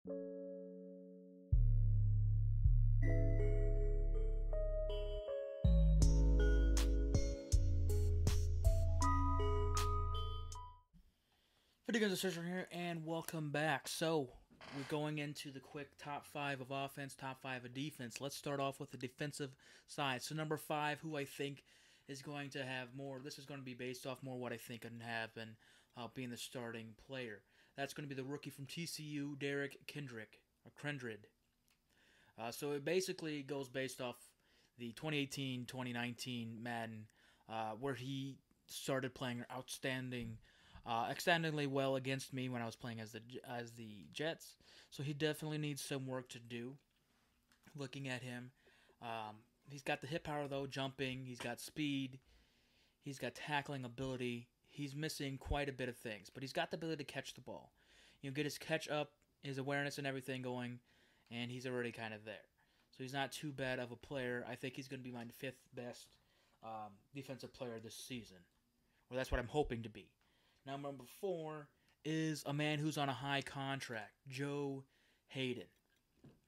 Video Games Researcher here, and welcome back. So, we're going into the quick top 5 of offense, top 5 of defense. Let's start off with the defensive side. So, number 5, who I think is going to have more, this is going to be based off more what I think can happen being the starting player. That's going to be the rookie from TCU, Derek Kendrick. So, it basically goes based off the 2018-2019 Madden, where he started playing extendingly well against me when I was playing as the Jets. So he definitely needs some work to do. Looking at him, he's got the hit power though, jumping. He's got speed. He's got tackling ability. He's missing quite a bit of things, but he's got the ability to catch the ball. Get his catch up, his awareness and everything going, and he's already kind of there. So he's not too bad of a player. I think he's going to be my 5th best defensive player this season. Well, that's what I'm hoping to be. Now, number 4 is a man who's on a high contract, Joe Hayden.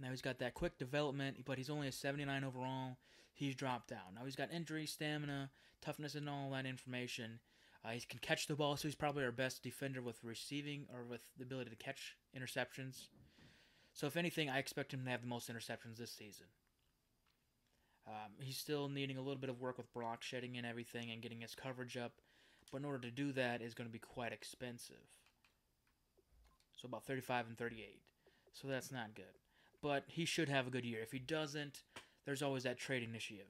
Now, he's got that quick development, but he's only a 79 overall. He's dropped down. Now, he's got injury, stamina, toughness, and all that information. He can catch the ball, so he's probably our best defender with receiving or with the ability to catch interceptions. So, if anything, I expect him to have the most interceptions this season. He's still needing a little bit of work with block shedding and everything and getting his coverage up. But in order to do that is going to be quite expensive. So about 35 and 38. So that's not good. But he should have a good year. If he doesn't, there's always that trade incentive.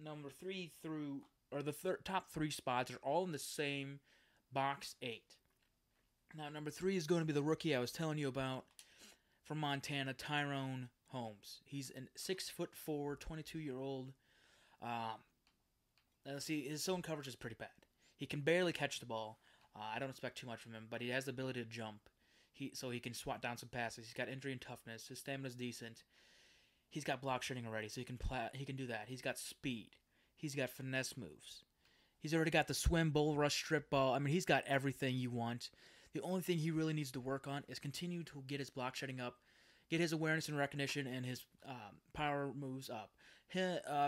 Number 3 top 3 spots are all in the same box 8. Now number 3 is going to be the rookie I was telling you about from Montana, Tyrone Holmes. He's a 6'4", 22-year-old. Let's see, his zone coverage is pretty bad. He can barely catch the ball. I don't expect too much from him, but he has the ability to jump. So he can swat down some passes. He's got injury and toughness. His stamina is decent. He's got block shedding already, so he can do that. He's got speed. He's got finesse moves. He's already got the swim, bull rush, strip ball. I mean, he's got everything you want. The only thing he really needs to work on is continue to get his block shedding up, get his awareness and recognition, and his power moves up.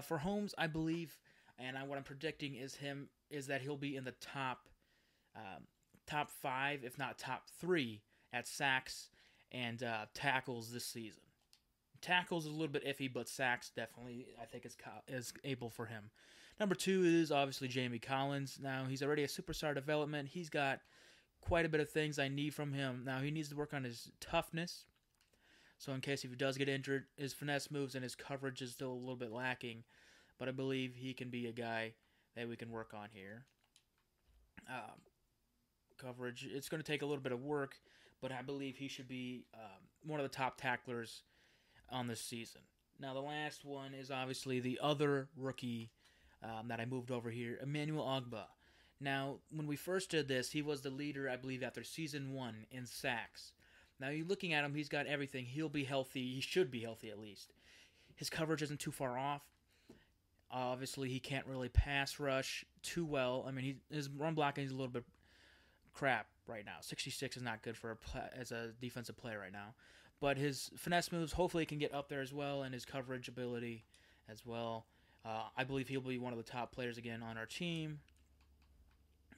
For Holmes, I believe... And what I'm predicting is that he'll be in the top 5, if not top 3, at sacks and tackles this season. Tackles is a little bit iffy, but sacks definitely I think is able for him. Number 2 is obviously Jamie Collins. Now he's already a superstar development. He's got quite a bit of things I need from him. Now he needs to work on his toughness. So in case if he does get injured, his finesse moves and his coverage is still a little bit lacking. But I believe he can be a guy that we can work on here. Coverage, it's going to take a little bit of work, but I believe he should be one of the top tacklers on this season. Now, the last one is obviously the other rookie that I moved over here, Emmanuel Ogbah. Now, when we first did this, he was the leader, I believe, after Season 1 in sacks. Now, you're looking at him, he's got everything. He'll be healthy. He should be healthy, at least. His coverage isn't too far off. Obviously, he can't really pass rush too well. I mean, his run blocking is a little bit crap right now. 66 is not good as a defensive player right now. But his finesse moves, hopefully, can get up there as well, and his coverage ability as well. I believe he'll be one of the top players again on our team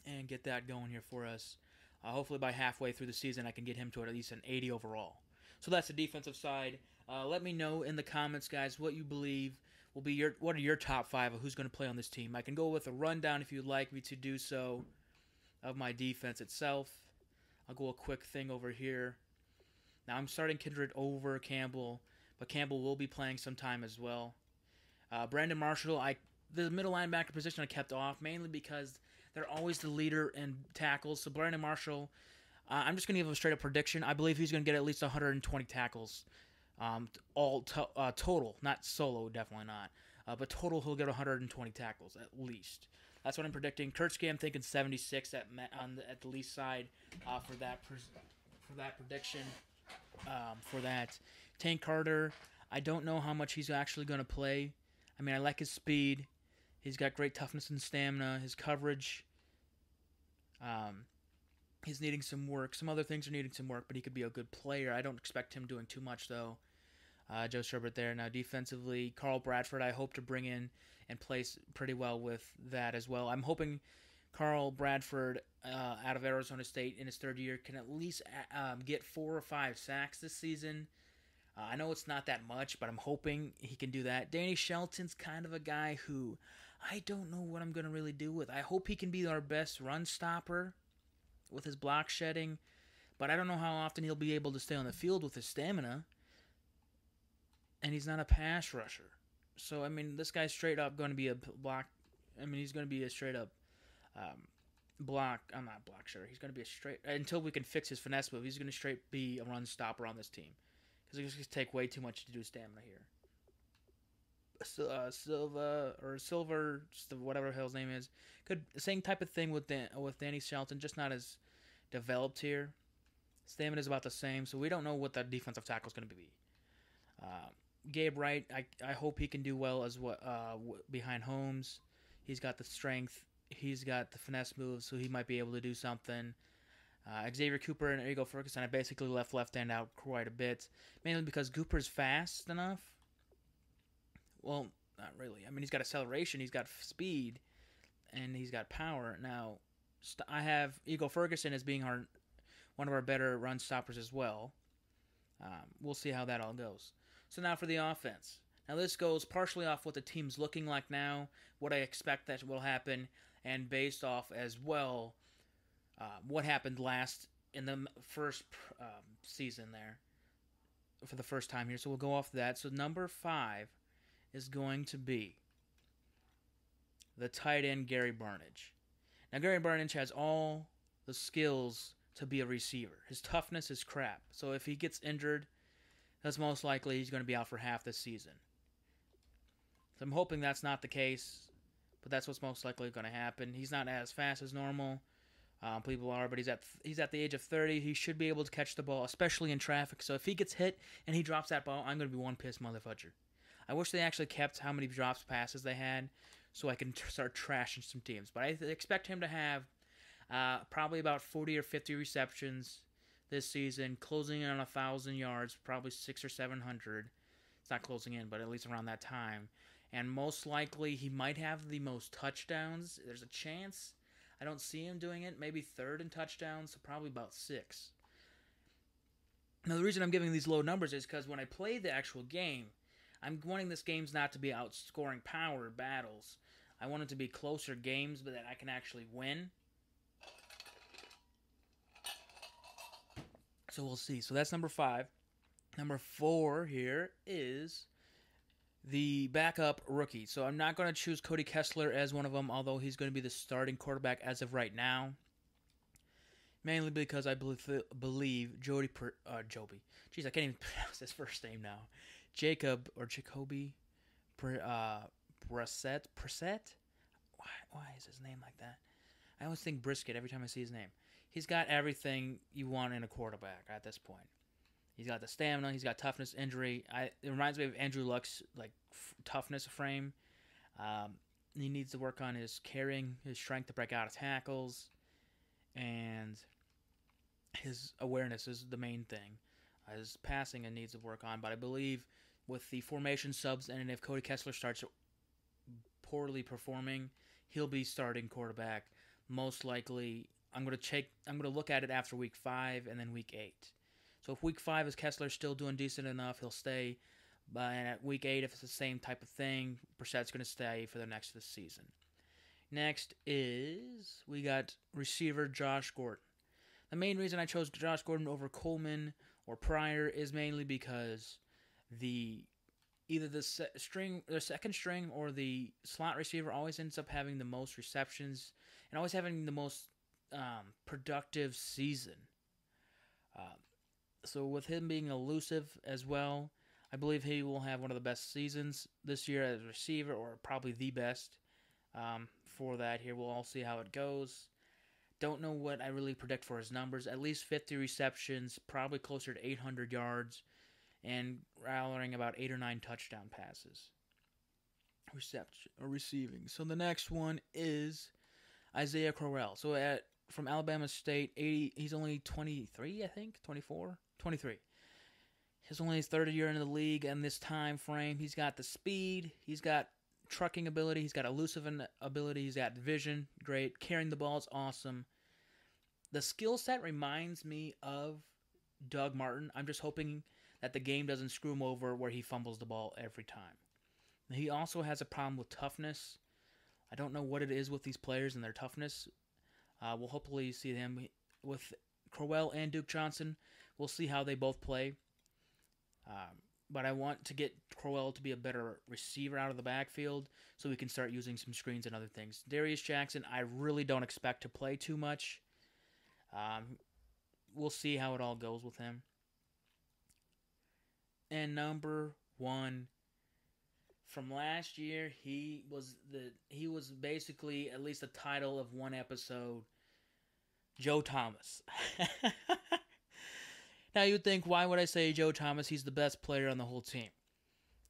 and get that going here for us. Hopefully, by halfway through the season, I can get him to at least an 80 overall. So that's the defensive side. Let me know in the comments, guys, what you believe will be what are your top 5 of who's going to play on this team. I can go with a rundown if you'd like me to do so of my defense itself. I'll go a quick thing over here. Now I'm starting Kindred over Campbell, but Campbell will be playing sometime as well. Brandon Marshall, the middle linebacker position I kept off mainly because they're always the leader in tackles. So Brandon Marshall, I'm just going to give him a straight-up prediction. I believe he's going to get at least 120 tackles total. Not solo, definitely not. But total, he'll get 120 tackles at least. That's what I'm predicting. Kurtzke, I'm thinking 76 at the least side for that prediction. For that. Tank Carter, I don't know how much he's actually going to play. I mean, I like his speed. He's got great toughness and stamina. His coverage. He's needing some work. Some other things are needing some work, but he could be a good player. I don't expect him doing too much, though. Joe Sherbert there. Now, defensively, Carl Bradford, I hope to bring in and place pretty well with that as well. I'm hoping Carl Bradford out of Arizona State in his third year can at least get 4 or 5 sacks this season. I know it's not that much, but I'm hoping he can do that. Danny Shelton's kind of a guy who I don't know what I'm going to really do with. I hope he can be our best run stopper with his block shedding, but I don't know how often he'll be able to stay on the field with his stamina. And he's not a pass rusher. So, I mean, this guy's straight up going to be a block. I mean, he's going to be a straight up block. I'm not block sure. He's going to be a straight. Until we can fix his finesse move, he's going to straight be a run stopper on this team. Because it's going to take way too much to do stamina here. Silver, whatever the hell his name is. Same type of thing with Danny Shelton, just not as developed here. Stamina is about the same, so we don't know what that defensive tackle is going to be. Gabe Wright, I hope he can do well as behind Holmes. He's got the strength. He's got the finesse moves, so he might be able to do something. Xavier Cooper and Eagle Ferguson, I basically left end out quite a bit, mainly because Cooper's fast enough. Well, not really. I mean, he's got acceleration, he's got speed, and he's got power. Now, I have Eagle Ferguson as being one of our better run stoppers as well. We'll see how that all goes. So now for the offense. Now this goes partially off what the team's looking like now, what I expect that will happen, and based off as well what happened last in the first season there for the first time here. So we'll go off that. So number 5 is going to be the tight end Gary Barnidge. Now Gary Barnidge has all the skills to be a receiver. His toughness is crap. So if he gets injured, that's most likely he's going to be out for half this season. So I'm hoping that's not the case, but that's what's most likely going to happen. He's not as fast as normal. People are, but he's at the age of 30. He should be able to catch the ball, especially in traffic. So if he gets hit and he drops that ball, I'm going to be one pissed motherfucker. I wish they actually kept how many drops passes they had so I can start trashing some teams. But I expect him to have probably about 40 or 50 receptions this season, closing in on 1,000 yards, probably 600 or 700. It's not closing in, but at least around that time. And most likely, he might have the most touchdowns. There's a chance. I don't see him doing it. Maybe third in touchdowns, so probably about 6. Now, the reason I'm giving these low numbers is because when I play the actual game, I'm wanting this games not to be outscoring power battles. I want it to be closer games, but that I can actually win. So we'll see. So that's number 5. Number 4 here is the backup rookie. So I'm not going to choose Cody Kessler as one of them, although he's going to be the starting quarterback as of right now. Mainly because I believe Joby. Jeez, I can't even pronounce his first name now. Jacoby Brissett. Why is his name like that? I always think Brisket every time I see his name. He's got everything you want in a quarterback at this point. He's got the stamina. He's got toughness, injury. It reminds me of Andrew Luck's toughness frame. He needs to work on his carrying, his strength to break out of tackles, and his awareness is the main thing. His passing and needs to work on. But I believe with the formation subs, and if Cody Kessler starts poorly performing, he'll be starting quarterback. Most likely, I'm going to look at it after week 5 and then week 8. So if week 5 is Kessler still doing decent enough, he'll stay. And at week 8, if it's the same type of thing, Brissett's going to stay for the next of the season. Next is we got receiver Josh Gordon. The main reason I chose Josh Gordon over Coleman or Pryor is mainly because either the second string or the slot receiver always ends up having the most receptions and always having the most productive season. So with him being elusive as well, I believe he will have one of the best seasons this year as a receiver, or probably the best for that here. We'll all see how it goes. Don't know what I really predict for his numbers. At least 50 receptions, probably closer to 800 yards, and rallying about 8 or 9 touchdown passes. Receiving. So the next one is Isaiah Crowell. So at from Alabama State. 80. He's only 23, I think. 24, 23. He's only his third year in the league, and this time frame, he's got the speed. He's got trucking ability. He's got elusive ability. He's got vision. Great. Carrying the ball is awesome. The skill set reminds me of Doug Martin. I'm just hoping that the game doesn't screw him over where he fumbles the ball every time. He also has a problem with toughness. I don't know what it is with these players and their toughness. We'll hopefully see them with Crowell and Duke Johnson. We'll see how they both play. But I want to get Crowell to be a better receiver out of the backfield so we can start using some screens and other things. Darius Jackson, I really don't expect to play too much. We'll see how it all goes with him. And number 1, from last year, he was basically at least the title of one episode, Joe Thomas. Now you would think, why would I say Joe Thomas? He's the best player on the whole team.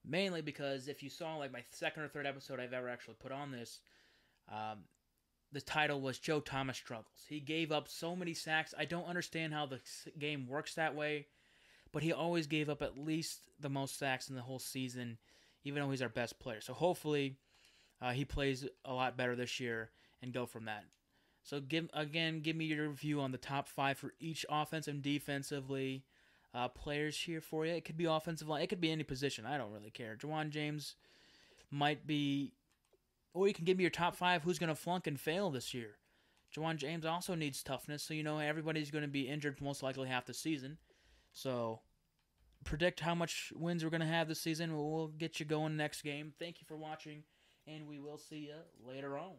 Mainly because if you saw like my second or third episode I've ever actually put on this, the title was Joe Thomas Struggles. He gave up so many sacks. I don't understand how the game works that way, but he always gave up at least the most sacks in the whole season, even though he's our best player. So hopefully he plays a lot better this year and go from that. So give me your review on the top 5 for each offensive and defensively players here for you. It could be offensive line. It could be any position. I don't really care. Juwan James might be, or you can give me your top 5 who's going to flunk and fail this year. Juwan James also needs toughness, so everybody's going to be injured most likely half the season. So predict how much wins we're going to have this season. We'll get you going next game. Thank you for watching, and we will see you later on.